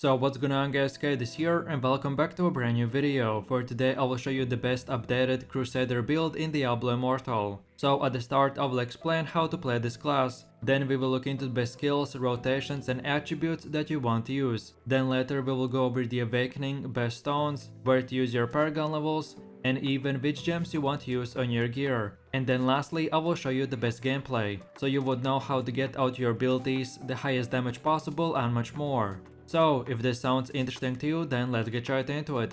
So what's going on guys, Kate is here and welcome back to a brand new video. For today I will show you the best updated Crusader build in Diablo Immortal. So at the start I will explain how to play this class, then we will look into the best skills, rotations and attributes that you want to use. Then later we will go over the awakening, best stones, where to use your paragon levels, and even which gems you want to use on your gear. And then lastly I will show you the best gameplay, so you would know how to get out your abilities, the highest damage possible and much more. So, if this sounds interesting to you, then let's get right into it.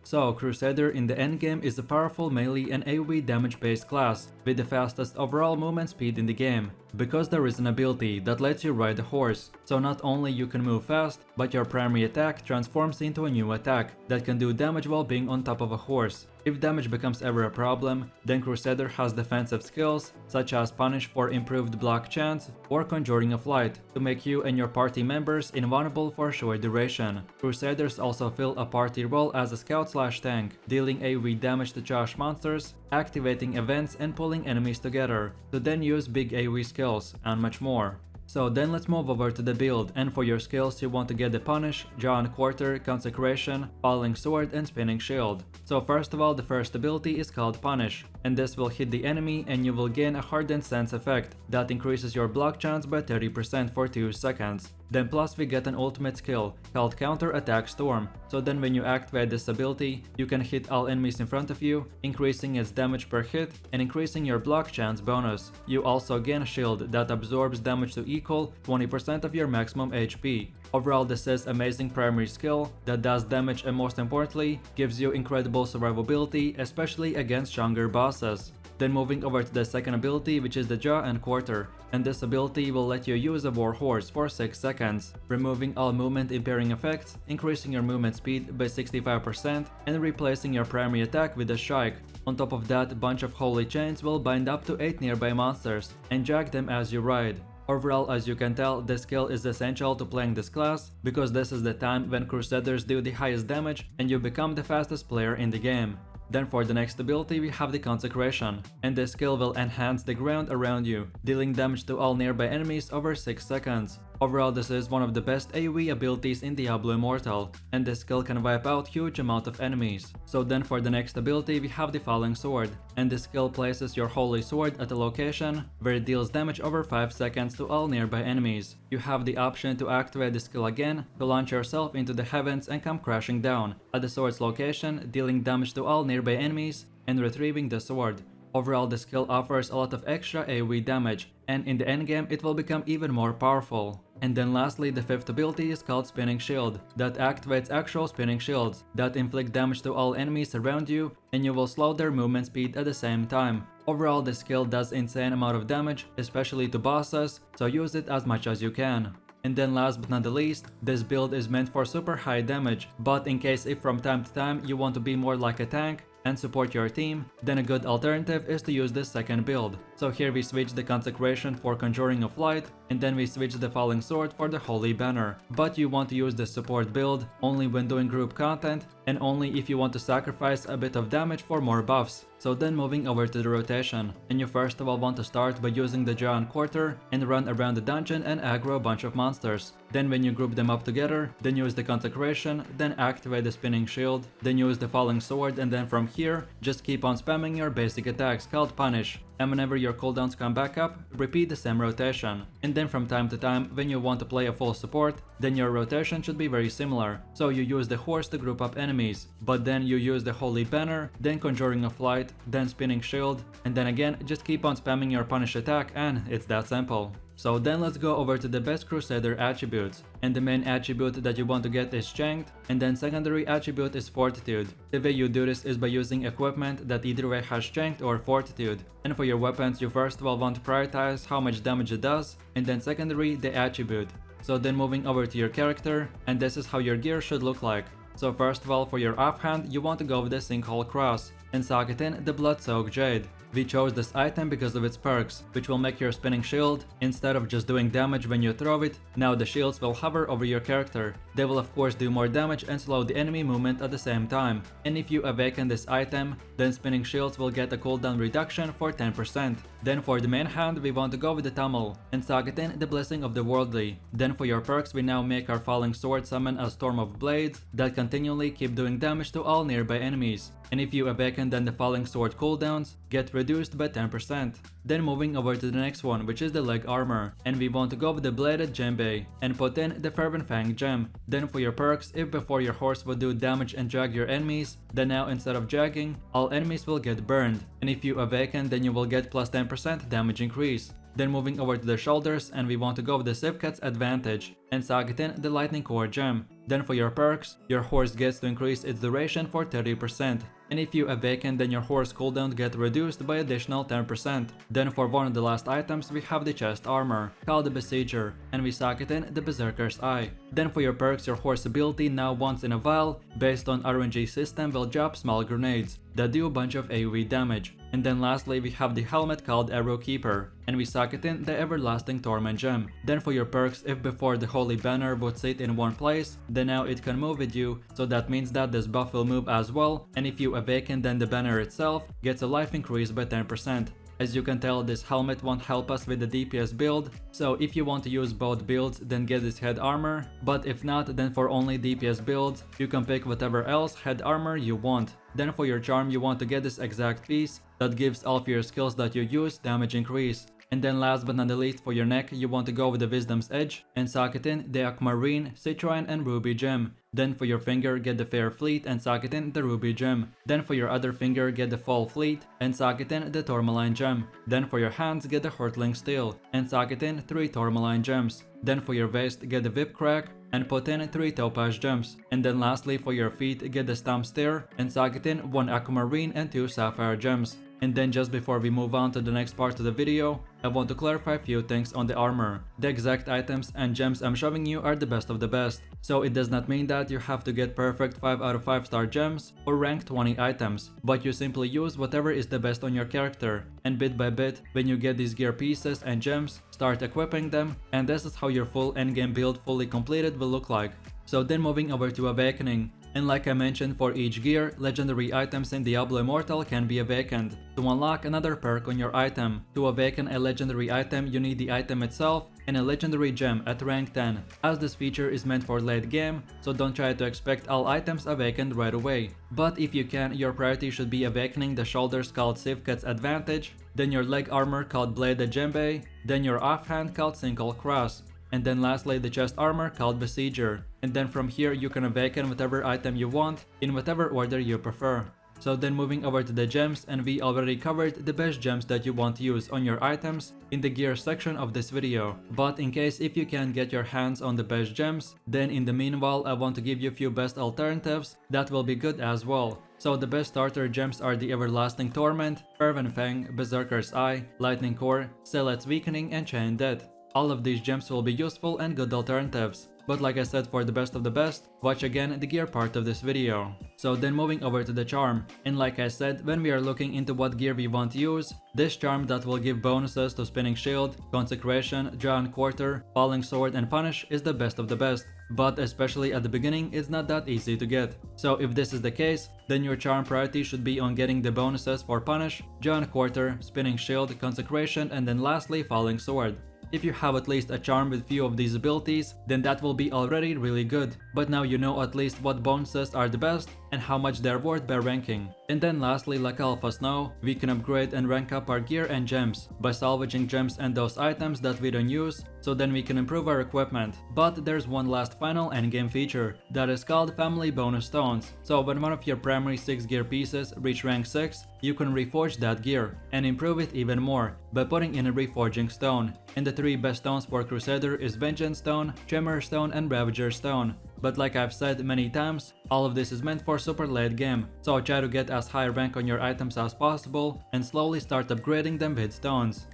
So, Crusader in the endgame is a powerful melee and AoE damage based class, with the fastest overall movement speed in the game, because there is an ability that lets you ride a horse, so not only you can move fast, but your primary attack transforms into a new attack that can do damage while being on top of a horse. If damage becomes ever a problem, then Crusader has defensive skills such as Punish for improved block chance or Conjuring of Light to make you and your party members invulnerable for a short duration. Crusaders also fill a party role as a scout/tank, dealing AoE damage to charge monsters, activating events and pulling enemies together, to then use big AoE skills, and much more. So then let's move over to the build, and for your skills you want to get the Punish, Jaw and Quarter, Consecration, Falling Sword and Spinning Shield. So first of all, the first ability is called Punish, and this will hit the enemy and you will gain a Hardened Sense effect that increases your block chance by 30% for 2 seconds. Then plus we get an ultimate skill called Counter Attack Storm, so then when you activate this ability, you can hit all enemies in front of you, increasing its damage per hit and increasing your block chance bonus. You also gain a shield that absorbs damage to equal 20% of your maximum HP. Overall, this is amazing primary skill that does damage and most importantly, gives you incredible survivability, especially against stronger bosses. Then moving over to the second ability, which is the Jaw and Quarter, and this ability will let you use a warhorse for 6 seconds, removing all movement impairing effects, increasing your movement speed by 65% and replacing your primary attack with a strike. On top of that, a bunch of holy chains will bind up to 8 nearby monsters and drag them as you ride. Overall, as you can tell, this skill is essential to playing this class, because this is the time when Crusaders do the highest damage and you become the fastest player in the game. Then for the next ability we have the Consecration, and this skill will enhance the ground around you, dealing damage to all nearby enemies over 6 seconds. Overall, this is one of the best AoE abilities in Diablo Immortal, and this skill can wipe out huge amount of enemies. So then for the next ability we have the Falling Sword, and this skill places your Holy Sword at a location where it deals damage over 5 seconds to all nearby enemies. You have the option to activate the skill again to launch yourself into the heavens and come crashing down at the sword's location, dealing damage to all nearby enemies and retrieving the sword. Overall, the skill offers a lot of extra AoE damage, and in the endgame it will become even more powerful. And then lastly, the fifth ability is called Spinning Shield, that activates actual spinning shields that inflict damage to all enemies around you, and you will slow their movement speed at the same time. Overall, this skill does insane amount of damage, especially to bosses, so use it as much as you can. And then last but not the least, this build is meant for super high damage, but in case if from time to time you want to be more like a tank and support your team, then a good alternative is to use this second build. So here we switch the Consecration for Conjuring of Light, and then we switch the Falling Sword for the Holy Banner. But you want to use the support build only when doing group content, and only if you want to sacrifice a bit of damage for more buffs. So then moving over to the rotation, and you first of all want to start by using the Jaw and Quarter and run around the dungeon and aggro a bunch of monsters. Then when you group them up together, then use the Consecration, then activate the Spinning Shield, then use the Falling Sword, and then from here, just keep on spamming your basic attacks called Punish. And whenever your cooldowns come back up, repeat the same rotation. And then from time to time, when you want to play a full support, then your rotation should be very similar. So you use the horse to group up enemies, but then you use the Holy Banner, then Conjuring of Light, then Spinning Shield, and then again just keep on spamming your Punish attack, and it's that simple. So then let's go over to the best Crusader attributes, and the main attribute that you want to get is Strength, and then secondary attribute is Fortitude. The way you do this is by using equipment that either way has Strength or Fortitude. And for your weapons you first of all want to prioritize how much damage it does, and then secondary the attribute. So then moving over to your character, and this is how your gear should look like. So first of all, for your offhand you want to go with the Sinkhole Cross, and socket in the Blood-Soaked Jade. We chose this item because of its perks, which will make your Spinning Shield, instead of just doing damage when you throw it, now the shields will hover over your character. They will of course do more damage and slow the enemy movement at the same time. And if you awaken this item, then Spinning Shields will get a cooldown reduction for 10%. Then for the main hand, we want to go with the Tamil and Sagatin, the Blessing of the Worldly. Then for your perks, we now make our Falling Sword summon a storm of blades that continually keep doing damage to all nearby enemies. And if you awaken, then the Falling Sword cooldowns get reduced by 10%. Then moving over to the next one, which is the leg armor, and we want to go with the bladed djembe and put in the Fervent Fang gem. Then for your perks, if before your horse would do damage and drag your enemies, then now instead of dragging, all enemies will get burned. And if you awaken, then you will get plus 10% damage increase. Then moving over to the shoulders, and we want to go with the Sivkat's advantage and Sagatin, the lightning core gem. Then for your perks, your horse gets to increase its duration for 30%. And if you awaken, then your horse cooldown get reduced by additional 10%. Then for one of the last items, we have the chest armor, called the Besieger, and we Sagatin, the Berserker's Eye. Then for your perks, your horse ability now once in a while, based on RNG system, will drop small grenades that do a bunch of AoE damage. And then lastly, we have the helmet called Arrow Keeper, and we Sagatin, the Everlasting Torment gem. Then for your perks, if before the Holy Banner would sit in one place, then now it can move with you, so that means that this buff will move as well, and if you awaken, then the banner itself gets a life increase by 10%. As you can tell, this helmet won't help us with the DPS build, so if you want to use both builds, then get this head armor, but if not, then for only DPS builds, you can pick whatever else head armor you want. Then for your charm, you want to get this exact piece that gives all of your skills that you use damage increase. And then last but not the least, for your neck, you want to go with the Wisdom's Edge and Sagatin, the Aquamarine, Citroen and Ruby gem. Then for your finger, get the Fair Fleet and Sagatin, the Ruby gem. Then for your other finger, get the Fall Fleet and Sagatin, the Tourmaline gem. Then for your hands, get the Hurtling Steel and Sagatin, 3 Tourmaline gems. Then for your waist, get the Whip Crack and put in 3 Topaz gems. And then lastly, for your feet, get the Stamp Stair and Sagatin, 1 Aquamarine and 2 Sapphire gems. And then just before we move on to the next part of the video, I want to clarify a few things on the armor. The exact items and gems I'm showing you are the best of the best, so it does not mean that you have to get perfect 5 out of 5 star gems or rank 20 items, but you simply use whatever is the best on your character, and bit by bit, when you get these gear pieces and gems, start equipping them, and this is how your full endgame build fully completed will look like. So then moving over to Awakening. And like I mentioned, for each gear, legendary items in Diablo Immortal can be awakened. To unlock another perk on your item, to awaken a legendary item, you need the item itself and a legendary gem at rank 10, as this feature is meant for late game, so don't try to expect all items awakened right away. But if you can, your priority should be awakening the shoulders called Sivkat's Advantage, then your leg armor called Bladed Djembe, then your offhand called Single Cross, and then lastly the chest armor called Besieger. And then from here you can awaken whatever item you want in whatever order you prefer. So then moving over to the gems, and we already covered the best gems that you want to use on your items in the gear section of this video. But in case if you can't get your hands on the best gems, then in the meanwhile I want to give you a few best alternatives that will be good as well. So the best starter gems are the Everlasting Torment, Fervent Fang, Berserker's Eye, Lightning Core, Zealot's Weakening and Chain Death. All of these gems will be useful and good alternatives. But like I said, for the best of the best, watch again the gear part of this video. So then moving over to the charm, and like I said, when we are looking into what gear we want to use, this charm that will give bonuses to Spinning Shield, Consecration, Drawn Quarter, Falling Sword and Punish is the best of the best. But especially at the beginning, it's not that easy to get. So if this is the case, then your charm priority should be on getting the bonuses for Punish, Drawn Quarter, Spinning Shield, Consecration and then lastly Falling Sword. If you have at least a charm with few of these abilities, then that will be already really good. But now you know at least what bonuses are the best and how much they're worth by ranking. And then lastly, like all of us know, we can upgrade and rank up our gear and gems by salvaging gems and those items that we don't use, so then we can improve our equipment. But there's one last final endgame feature that is called Family Bonus Stones. So when one of your primary 6 gear pieces reach rank 6, you can reforge that gear and improve it even more by putting in a reforging stone. And the 3 best stones for Crusader is Vengeance Stone, Tremor Stone and Ravager Stone. But like I've said many times, all of this is meant for super late game, so try to get as high rank on your items as possible and slowly start upgrading them with stones.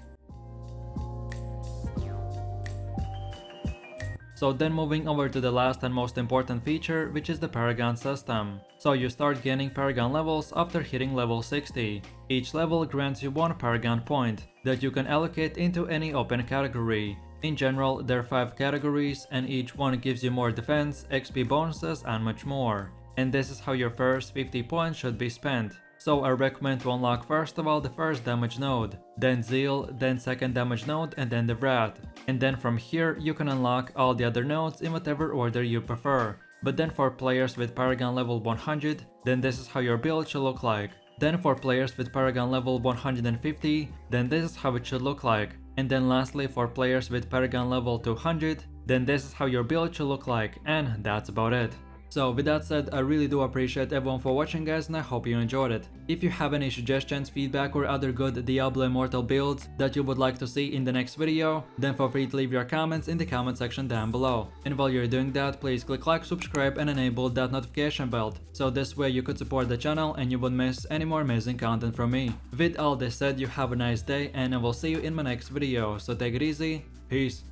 So then moving over to the last and most important feature, which is the paragon system. So you start gaining paragon levels after hitting level 60. Each level grants you 1 paragon point that you can allocate into any open category. In general, there are 5 categories and each one gives you more defense, XP bonuses and much more. And this is how your first 50 points should be spent. So I recommend to unlock first of all the first damage node, then Zeal, then second damage node, and then the Wrath. And then from here you can unlock all the other nodes in whatever order you prefer. But then for players with Paragon level 100, then this is how your build should look like. Then for players with Paragon level 150, then this is how it should look like. And then lastly for players with Paragon level 200, then this is how your build should look like, and that's about it. So with that said, I really do appreciate everyone for watching guys, and I hope you enjoyed it. If you have any suggestions, feedback, or other good Diablo Immortal builds that you would like to see in the next video, then feel free to leave your comments in the comment section down below. And while you're doing that, please click like, subscribe, and enable that notification bell, so this way you could support the channel and you won't miss any more amazing content from me. With all this said, you have a nice day, and I will see you in my next video, so take it easy, peace.